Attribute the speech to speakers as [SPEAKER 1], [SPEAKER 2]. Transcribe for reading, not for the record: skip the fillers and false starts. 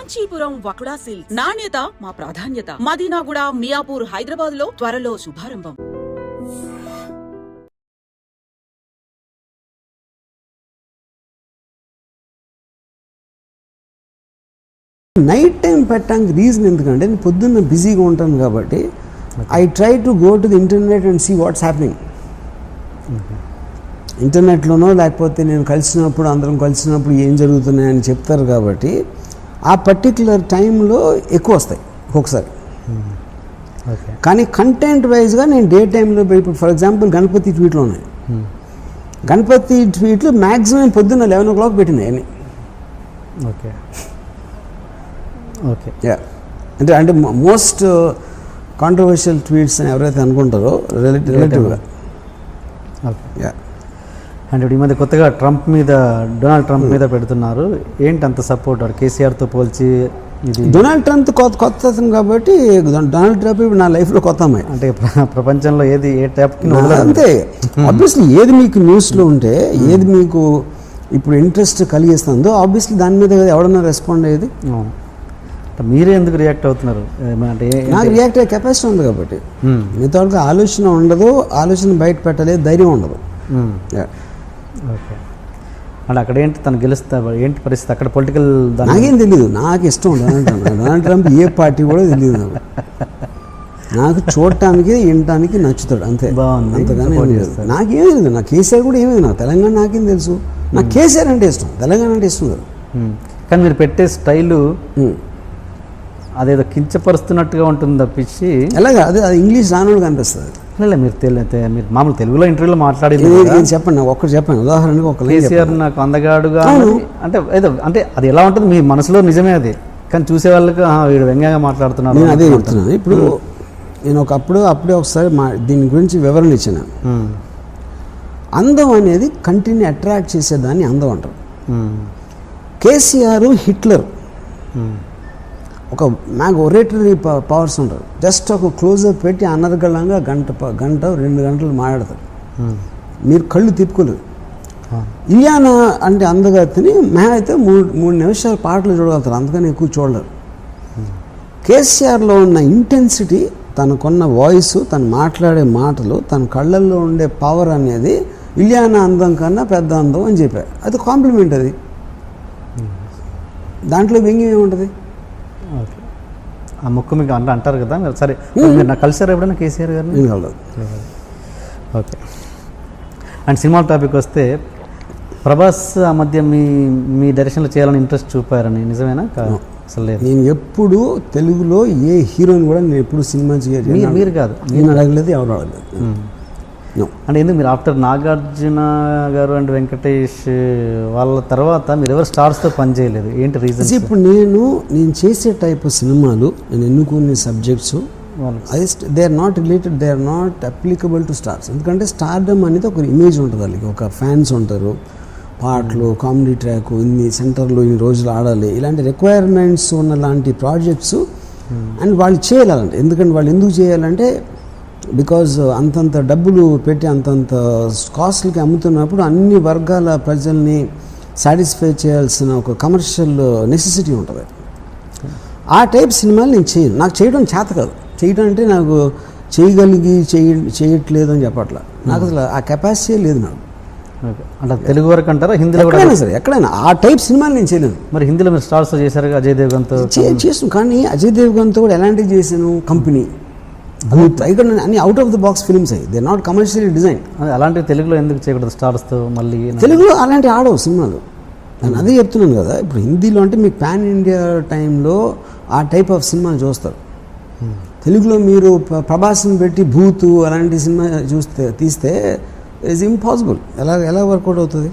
[SPEAKER 1] Kanchipuram వకుడా silks నాణ్యత మా ప్రాధాన్యత. మదీనాగూడ, మియాపూర్, హైదరాబాద్ లో త్వరలో శుభారంభం.
[SPEAKER 2] నైట్ టైం పెట్టడానికి రీజన్ ఎందుకంటే నేను పొద్దున్న బిజీగా ఉంటాను కాబట్టి I try to go to the internet and see what's happening. ఇంటర్నెట్లోనో లేకపోతే నేను కలిసినప్పుడు అందరం కలిసినప్పుడు ఏం జరుగుతున్నాయని చెప్తారు కాబట్టి ఆ పర్టిక్యులర్ టైంలో ఎక్కువ వస్తాయి ఒక్కొక్కసారి. కానీ కంటెంట్ వైజ్గా నేను డే టైంలో ఇప్పుడు ఫర్ ఎగ్జాంపుల్ గణపతి ట్వీట్లు ఉన్నాయి. గణపతి ట్వీట్లు మ్యాక్సిమం పొద్దున్న 11 o'clock పెట్టినాయి అన్నీ.
[SPEAKER 3] ఓకే ఓకే
[SPEAKER 2] అంటే మోస్ట్ కాంట్రవర్షియల్ ట్వీట్స్ అని ఎవరైతే అనుకుంటారో రిలేటివ్గా.
[SPEAKER 3] ఓకే. అండ్ ఇప్పుడు ఈ మధ్య కొత్తగా డొనాల్డ్ ట్రంప్ మీద పెడుతున్నారు. ఏంటి అంత సపోర్ట్? కేసీఆర్తో పోల్చి ఇది
[SPEAKER 2] డొనాల్డ్ ట్రంప్ కొత్త అతను కాబట్టి డొనాల్డ్ ట్రంప్ ఇప్పుడు నా లైఫ్లో కొత్త అమ్మాయి.
[SPEAKER 3] అంటే ప్రపంచంలో ఏది ఏ ట్యాప్కి
[SPEAKER 2] అంతే. ఆబ్వియస్లీ ఏది మీకు న్యూస్లో ఉంటే ఏది మీకు ఇప్పుడు ఇంట్రెస్ట్ కలిగిస్తుందో ఆబ్వియస్లీ దాని మీద ఎవడన్నా రెస్పాండ్ అయ్యేది.
[SPEAKER 3] మీరే ఎందుకు రియాక్ట్ అవుతున్నారు? అంటే
[SPEAKER 2] నాకు రియాక్ట్ అయ్యే కెపాసిటీ ఉంది కాబట్టి. మిగతా వాళ్ళకి ఆలోచన ఉండదు, ఆలోచన బయట పెట్టలేదు, ధైర్యం ఉండదు.
[SPEAKER 3] ఓకే. అంటే అక్కడ ఏంటి తను గెలుస్తా ఏంటి పరిస్థితి అక్కడ పొలిటికల్?
[SPEAKER 2] నాకేం తెలియదు, నాకు ఇష్టం డొనాల్డ్ ట్రంప్ ఏ పార్టీ కూడా తెలియదు నాకు చూడటానికి వినటానికి నచ్చుతాడు అంతే.
[SPEAKER 3] బాగుంది.
[SPEAKER 2] అంతగానే నాకేం తెలియదు. నాకు కేసీఆర్ కూడా ఏమేది, నాకు తెలంగాణ నాకేం తెలుసు. నాకు కేసీఆర్ అంటే ఇష్టం, తెలంగాణ అంటే ఇష్టం కదా.
[SPEAKER 3] కానీ మీరు పెట్టే స్టైలు అదేదో కించపరుస్తున్నట్టుగా ఉంటుంది తప్పించి
[SPEAKER 2] ఎలాగా అది ఇంగ్లీష్ రానోడు కనిపిస్తుంది.
[SPEAKER 3] మీరు మామూలు తెలుగులో ఇంటర్వ్యూలో మాట్లాడేది
[SPEAKER 2] చెప్పండి, నాకు ఒక్కటి చెప్పండి. ఉదాహరణకి ఒక
[SPEAKER 3] కేసీఆర్ నాకు అందగాడుగా అంటే ఏదో అంటే అది ఎలా ఉంటుంది మీ మనసులో నిజమే అది, కానీ చూసే వాళ్ళకి వీడు వ్యంగ్యంగా మాట్లాడుతున్నాడు.
[SPEAKER 2] నేను అదే చెప్తున్నాను. ఇప్పుడు నేను అప్పుడే ఒకసారి దీని గురించి వివరణ ఇచ్చాను. అందం అనేది కంటిని అట్రాక్ట్ చేసేదాన్ని అందం అంటారు. కేసీఆర్ హిట్లర్ ఒక మ్యాగ్ ఒరేటరీ పవర్స్ ఉంటారు. జస్ట్ ఒక క్లోజప్ పెట్టి అనర్గళంగా గంట 2 గంటలు మాట్లాడతారు, మీరు కళ్ళు తిప్పుకోలేరు. ఇలియానా అంటే అందగతిని అయితే 3 నిమిషాలు పాటలు చూడగలుగుతారు, అందుకని ఎక్కువ చూడలేరు. కేసీఆర్లో ఉన్న ఇంటెన్సిటీ, తనకున్న వాయిస్, తను మాట్లాడే మాటలు, తన కళ్ళల్లో ఉండే పవర్ అనేది ఇలియానా అందం కన్నా పెద్ద అందం అని చెప్పారు. అది కాంప్లిమెంట్. అది దాంట్లో వ్యంగ్యం ఏముంటుంది?
[SPEAKER 3] ఓకే. ఆ ముక్కు మీకు అంటారు కదా. సరే, మీరు నాకు కలిసారు ఎప్పుడైనా కేసీఆర్ గారిని? ఓకే. అండ్ సినిమా టాపిక్ వస్తే ప్రభాస్ ఆ మధ్య మీ డైరెక్షన్లో చేయాలని ఇంట్రెస్ట్ చూపారని నిజమేనా? అసలు లేదు.
[SPEAKER 2] నేను ఎప్పుడు తెలుగులో ఏ హీరోని కూడా నేను ఎప్పుడు సినిమా
[SPEAKER 3] మీరు కాదు,
[SPEAKER 2] నేను అడగలేదు, ఎవరు అడగలేదు.
[SPEAKER 3] అంటే ఎందుకు మీరు ఆఫ్టర్ నాగార్జున గారు అండ్ వెంకటేష్ వాళ్ళ తర్వాత మీరు ఎవరు స్టార్స్తో పనిచేయలేదు? ఏంటి రీజన్?
[SPEAKER 2] ఇప్పుడు నేను చేసే టైప్ సినిమాలు, నేను ఎన్నుకునే సబ్జెక్ట్స్ అది they are not related, they are not applicable to stars. ఎందుకంటే స్టార్డమ్ అనేది ఒక ఇమేజ్ ఉంటుంది, వాళ్ళకి ఒక ఫ్యాన్స్ ఉంటారు, పాటలు, కామెడీ ట్రాక్, ఇన్ని సెంటర్లో ఇన్ని రోజులు ఆడాలి, ఇలాంటి రిక్వైర్మెంట్స్ ఉన్న లాంటి ప్రాజెక్ట్స్ అండ్ వాళ్ళు చేయాలంటే. ఎందుకంటే వాళ్ళు ఎందుకు చేయాలంటే బికాజ్ అంతంత డబ్బులు పెట్టి అంతంత కాస్ట్లకి అమ్ముతున్నప్పుడు అన్ని వర్గాల ప్రజల్ని సాటిస్ఫై చేయాల్సిన ఒక కమర్షియల్ నెసెసిటీ ఉంటుంది. ఆ టైప్ సినిమాలు నేను చేయను. నాకు చేయడం చేత కాదు. చేయడం అంటే నాకు చేయట్లేదు అని చెప్పట్లా, నాకు అసలు ఆ కెపాసిటీ లేదు నాకు.
[SPEAKER 3] అంటే తెలుగు వరకు అంటారా? హిందీలో
[SPEAKER 2] ఎక్కడైనా సరే, ఎక్కడైనా ఆ టైప్ సినిమాలు నేను చేయలేను.
[SPEAKER 3] మరి హిందీలో మీరు స్టార్స్ చేశారు అజయ్ దేవ్గన్తో?
[SPEAKER 2] చేస్తాను, కానీ అజయ్ దేవ్గన్తో కూడా ఎలాంటివి చేశాను? కంపెనీ, భూత్, ఇక్కడ అన్ని out of the box films అయ్యి, దే నాట్ కమర్షియలీ డిజైన్.
[SPEAKER 3] అలాంటివి తెలుగులో ఎందుకు చేయకూడదు స్టార్స్తో? మళ్ళీ
[SPEAKER 2] తెలుగులో అలాంటి ఆడవు సినిమాలు. నేను అదే చెప్తున్నాను కదా. ఇప్పుడు హిందీలో అంటే మీకు పాన్ ఇండియా టైంలో ఆ టైప్ ఆఫ్ సినిమాలు చూస్తారు. తెలుగులో మీరు ప్రభాస్ని పెట్టి భూతు అలాంటి సినిమా తీస్తే ఇట్స్ ఇంపాసిబుల్. ఎలా వర్కౌట్ అవుతుంది?